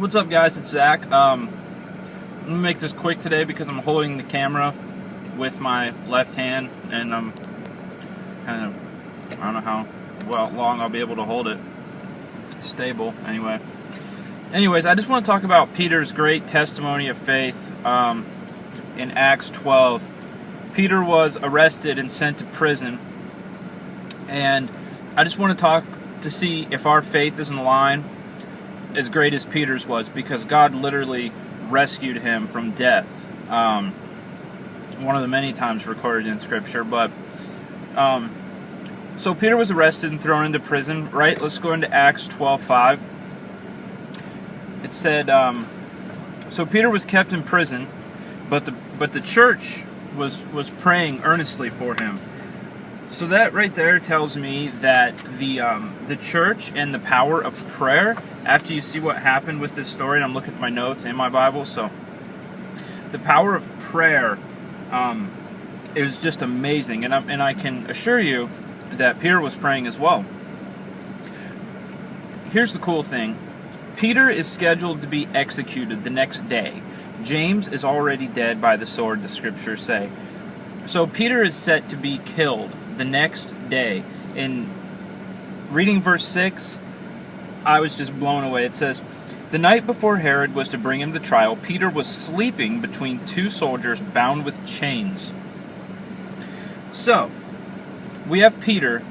What's up, guys? It's Zach. I'm gonna make this quick today because I'm holding the camera with my left hand, and I'm kind of, I don't know how long I'll be able to hold it stable. Anyways, I just want to talk about Peter's great testimony of faith in Acts 12. Peter was arrested and sent to prison, and I just want to talk to see if our faith is in line as great as Peter's was, because God literally rescued him from death. One of the many times recorded in Scripture. But so Peter was arrested and thrown into prison. Right? Let's go into Acts 12:5. It said, so Peter was kept in prison, but the church was praying earnestly for him. So that right there tells me that the church and the power of prayer, after you see what happened with this story, and I'm looking at my notes and my Bible, so the power of prayer is just amazing, and I can assure you that Peter was praying as well. Here's the cool thing. Peter is scheduled to be executed the next day. James is already dead by the sword, the scriptures say. So Peter is set to be killed the next day. In reading verse 6, I was just blown away. It says, the night before Herod was to bring him to trial, Peter was sleeping between two soldiers bound with chains. So, we have Peter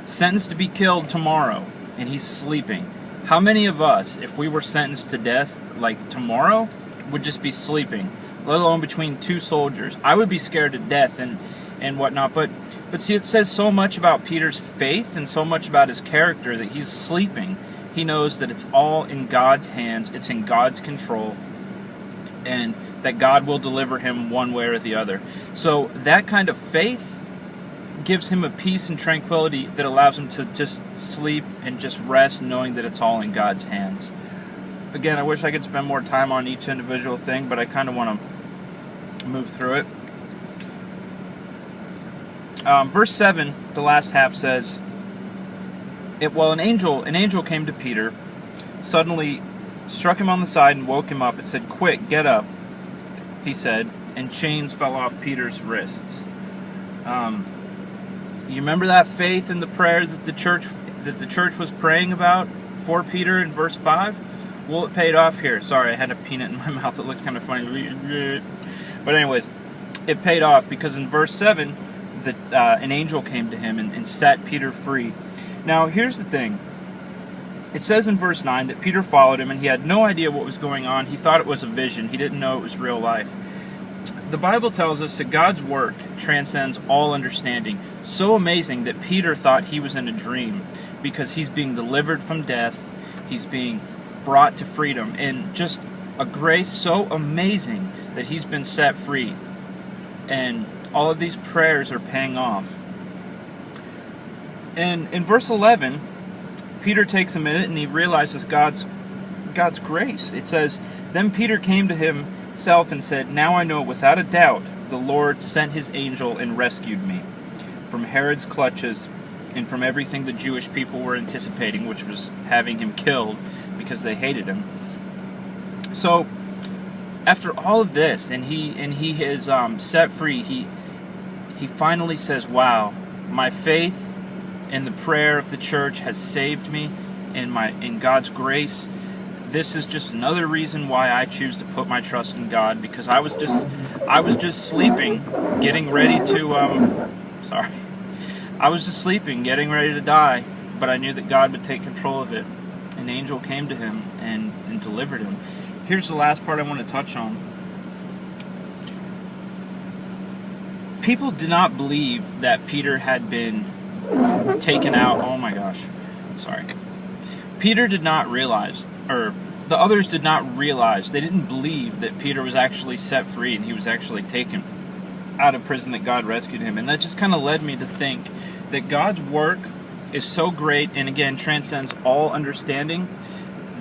sentenced to be killed tomorrow, and he's sleeping. How many of us, if we were sentenced to death like tomorrow, would just be sleeping, let alone between two soldiers? I would be scared to death and whatnot, but see, it says so much about Peter's faith and so much about his character that he's sleeping. He knows that it's all in God's hands, it's in God's control, and that God will deliver him one way or the other. So that kind of faith gives him a peace and tranquility that allows him to just sleep and just rest, knowing that it's all in God's hands. Again, I wish I could spend more time on each individual thing, but I kind of want to move through it. Verse 7, the last half says, an angel came to Peter, suddenly struck him on the side and woke him up. It said, quick, get up, he said, and chains fell off Peter's wrists. You remember that faith and the prayers that the church was praying about for Peter in verse 5? Well, it paid off here. Sorry, I had a peanut in my mouth. It looked kind of funny. But anyways, it paid off because in verse 7, an angel came to him and set Peter free. Now, here's the thing. It says in verse 9 that Peter followed him and he had no idea what was going on. He thought it was a vision. He didn't know it was real life. The Bible tells us that God's work transcends all understanding. So amazing that Peter thought he was in a dream because he's being delivered from death. He's being brought to freedom. And just a grace so amazing that he's been set free. And all of these prayers are paying off. And in verse 11, Peter takes a minute and he realizes God's grace. It says, then Peter came to himself and said, now I know without a doubt the Lord sent his angel and rescued me from Herod's clutches and from everything the Jewish people were anticipating, which was having him killed because they hated him. So, after all of this, and he is set free, he finally says, wow, my faith and the prayer of the church has saved me in God's grace. This is just another reason why I choose to put my trust in God, because I was just sleeping, getting ready to I was just sleeping, getting ready to die, but I knew that God would take control of it. An angel came to him and delivered him. Here's the last part I want to touch on. People did not believe that Peter had been taken out. Oh my gosh. Sorry. Peter did not realize, or the others did not realize, they didn't believe that Peter was actually set free and he was actually taken out of prison, that God rescued him. And that just kind of led me to think that God's work is so great and again transcends all understanding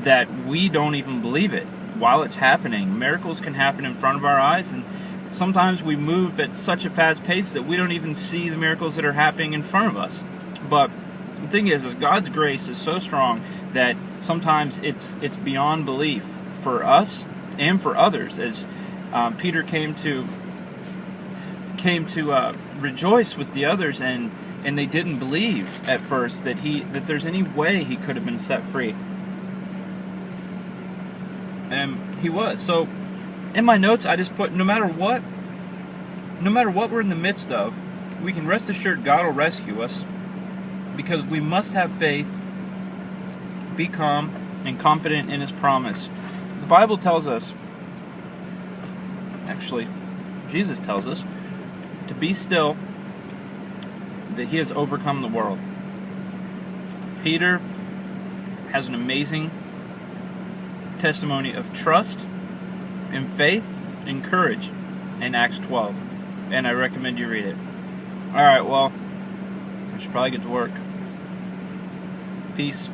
that we don't even believe it while it's happening. Miracles can happen in front of our eyes, and sometimes we move at such a fast pace that we don't even see the miracles that are happening in front of us. But the thing is God's grace is so strong that sometimes it's beyond belief. for us and for others, as Peter came to rejoice with the others, and they didn't believe at first that there's any way he could have been set free. And he was. So in my notes, I just put, no matter what we're in the midst of, we can rest assured God will rescue us, because we must have faith, be calm, and confident in His promise. The Bible tells us, actually, Jesus tells us, to be still, that He has overcome the world. Peter has an amazing testimony of trust and faith and courage in Acts 12, and I recommend you read it. Alright, well, I should probably get to work. Peace.